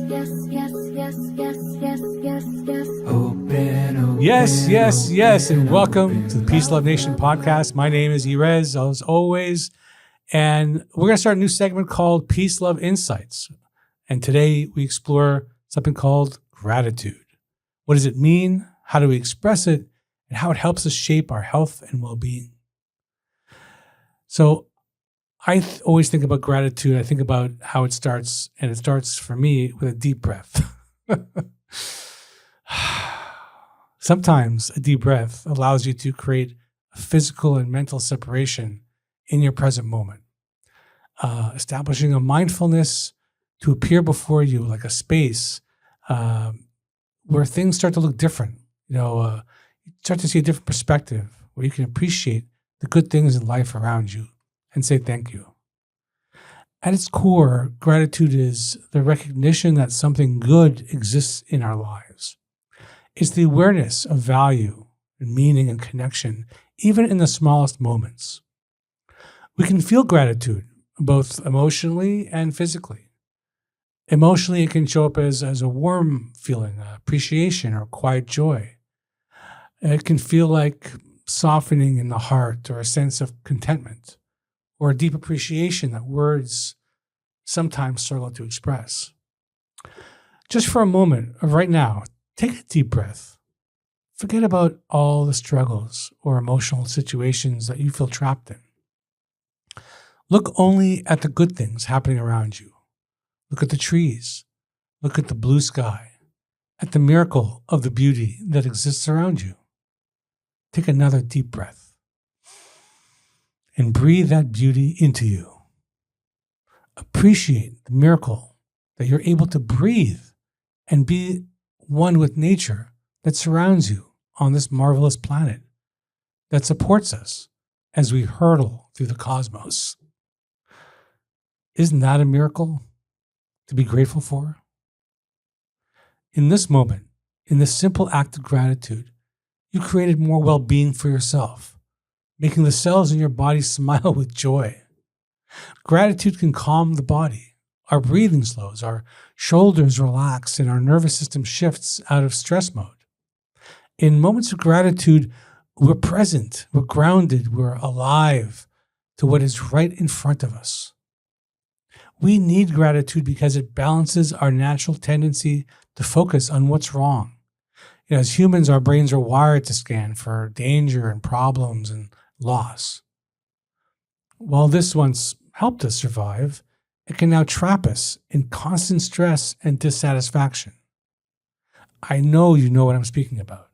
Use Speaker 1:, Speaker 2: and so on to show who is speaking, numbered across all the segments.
Speaker 1: Yes, and welcome to the Peace Love Nation podcast. My name is Erez, as always, and we're going to start a new segment called Peace Love Insights. And today we explore something called gratitude. What does it mean? How do we express it? And how it helps us shape our health and well-being. So I always think about gratitude. I think about how it starts, and it starts for me with a deep breath. Sometimes a deep breath allows you to create a physical and mental separation in your present moment, establishing a mindfulness to appear before you like a space where things start to look different. You start to see a different perspective where you can appreciate the good things in life around you and say thank you. At its core, gratitude is the recognition that something good exists in our lives. It's the awareness of value and meaning and connection, even in the smallest moments. We can feel gratitude, both emotionally and physically. Emotionally, it can show up as a warm feeling, appreciation, or quiet joy. It can feel like softening in the heart or a sense of contentment or a deep appreciation that words sometimes struggle to express. Just for a moment, right now, take a deep breath. Forget about all the struggles or emotional situations that you feel trapped in. Look only at the good things happening around you. Look at the trees. Look at the blue sky, at the miracle of the beauty that exists around you. Take another deep breath and breathe that beauty into you. Appreciate the miracle that you're able to breathe and be one with nature that surrounds you on this marvelous planet that supports us as we hurtle through the cosmos. Isn't that a miracle to be grateful for? In this moment, in this simple act of gratitude, you created more well-being for yourself, making the cells in your body smile with joy. Gratitude can calm the body. Our breathing slows, our shoulders relax, and our nervous system shifts out of stress mode. In moments of gratitude, we're present, we're grounded, we're alive to what is right in front of us. We need gratitude because it balances our natural tendency to focus on what's wrong. As humans, our brains are wired to scan for danger and problems and loss. While this once helped us survive, it can now trap us in constant stress and dissatisfaction. I know you know what I'm speaking about.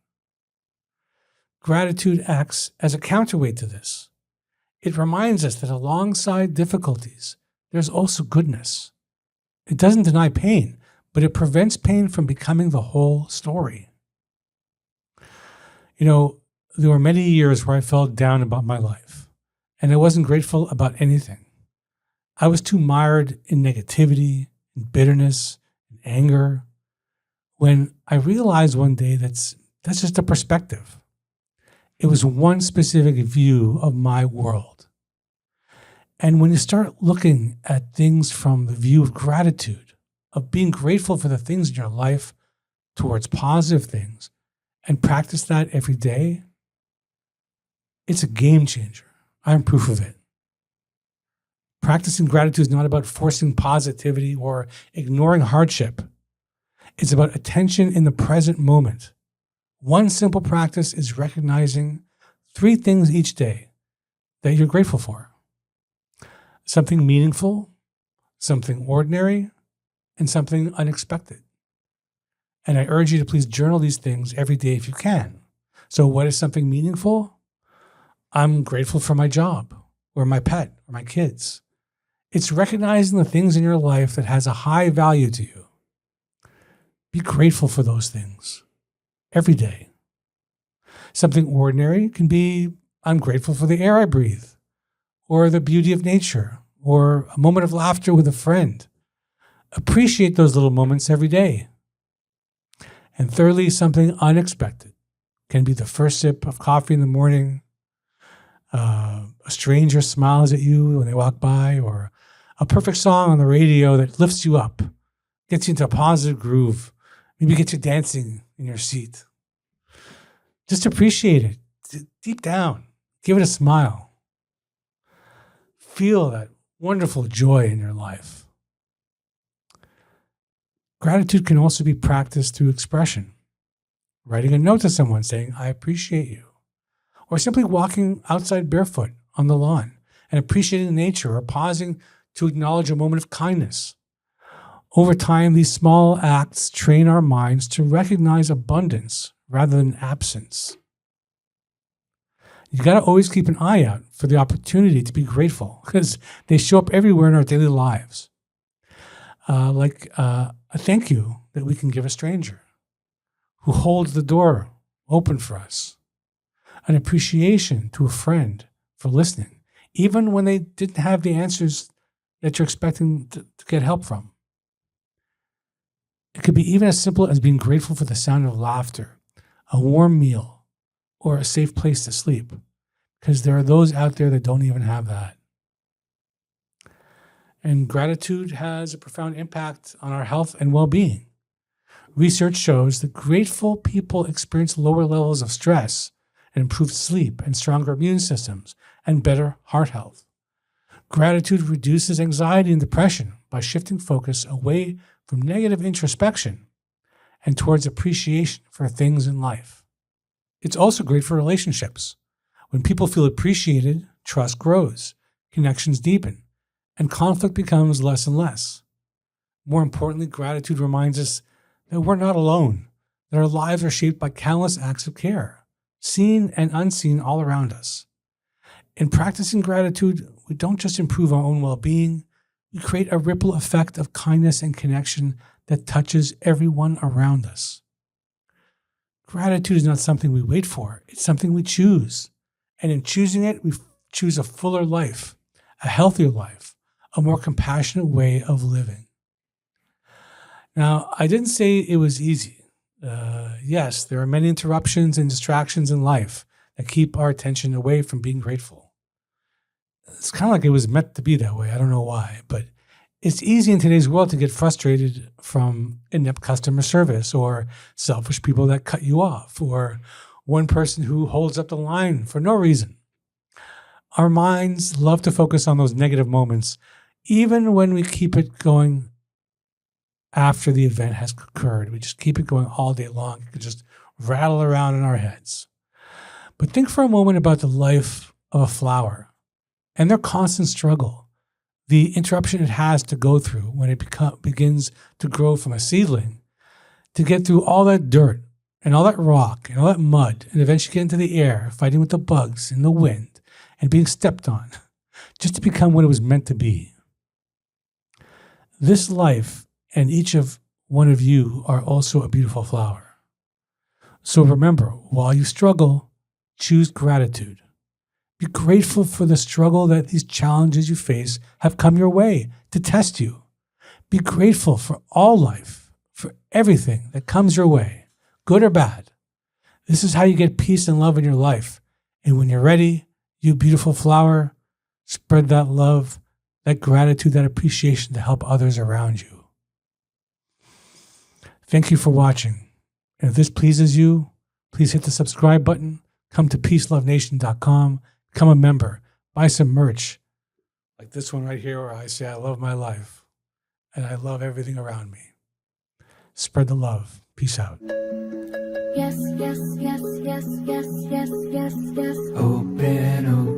Speaker 1: Gratitude acts as a counterweight to this. It reminds us that alongside difficulties, there's also goodness. It doesn't deny pain, but it prevents pain from becoming the whole story. There were many years where I felt down about my life, and I wasn't grateful about anything. I was too mired in negativity, in bitterness, in anger, when I realized one day that's just a perspective. It was one specific view of my world. And when you start looking at things from the view of gratitude, of being grateful for the things in your life towards positive things, and practice that every day, it's a game changer. I'm proof of it. Practicing gratitude is not about forcing positivity or ignoring hardship. It's about attention in the present moment. One simple practice is recognizing 3 things each day that you're grateful for. Something meaningful, something ordinary, and something unexpected. And I urge you to please journal these things every day if you can. So what is something meaningful? I'm grateful for my job, or my pet, or my kids. It's recognizing the things in your life that has a high value to you. Be grateful for those things every day. Something ordinary can be, I'm grateful for the air I breathe, or the beauty of nature, or a moment of laughter with a friend. Appreciate those little moments every day. And thirdly, something unexpected can be the first sip of coffee in the morning, a stranger smiles at you when they walk by, or a perfect song on the radio that lifts you up gets you into a positive groove, maybe gets you dancing in your seat. Just appreciate it deep down. Give it a smile. Feel that wonderful joy in your life. Gratitude can also be practiced through expression. Writing a note to someone saying, I appreciate you. Or simply walking outside barefoot on the lawn and appreciating nature, or pausing to acknowledge a moment of kindness. Over time, these small acts train our minds to recognize abundance rather than absence. You got to always keep an eye out for the opportunity to be grateful, because they show up everywhere in our daily lives. Like a thank you that we can give a stranger who holds the door open for us. An appreciation to a friend for listening, even when they didn't have the answers that you're expecting to get help from. It could be even as simple as being grateful for the sound of laughter, a warm meal, or a safe place to sleep, because there are those out there that don't even have that. And gratitude has a profound impact on our health and well-being. Research shows that grateful people experience lower levels of stress and improved sleep and stronger immune systems and better heart health. Gratitude reduces anxiety and depression by shifting focus away from negative introspection and towards appreciation for things in life. It's also great for relationships. When people feel appreciated, trust grows, connections deepen, and conflict becomes less and less. More importantly, gratitude reminds us that we're not alone, that our lives are shaped by countless acts of care, seen and unseen all around us. In practicing gratitude, we don't just improve our own well-being, we create a ripple effect of kindness and connection that touches everyone around us. Gratitude is not something we wait for, it's something we choose. And in choosing it, we choose a fuller life, a healthier life, a more compassionate way of living. Now, I didn't say it was easy. Yes, there are many interruptions and distractions in life that keep our attention away from being grateful. It's kind of like it was meant to be that way. I don't know why, but it's easy in today's world to get frustrated from inept customer service, or selfish people that cut you off, or one person who holds up the line for no reason. Our minds love to focus on those negative moments, even when we keep it going after the event has occurred. We just keep it going all day long. It could just rattle around in our heads. But think for a moment about the life of a flower and their constant struggle, the interruption it has to go through when it begins to grow from a seedling, to get through all that dirt and all that rock and all that mud, and eventually get into the air, fighting with the bugs and the wind and being stepped on, just to become what it was meant to be. This life and each of one of you are also a beautiful flower. So remember, while you struggle, choose gratitude. Be grateful for the struggle that these challenges you face have come your way to test you. Be grateful for all life, for everything that comes your way, good or bad. This is how you get peace and love in your life. And when you're ready, you beautiful flower, spread that love, that gratitude, that appreciation to help others around you. Thank you for watching. And if this pleases you, please hit the subscribe button, come to peacelovenation.com, become a member, buy some merch, like this one right here where I say I love my life and I love everything around me. Spread the love. Peace out.
Speaker 2: Yes, yes, yes, yes, yes, yes, yes, yes.
Speaker 3: Open,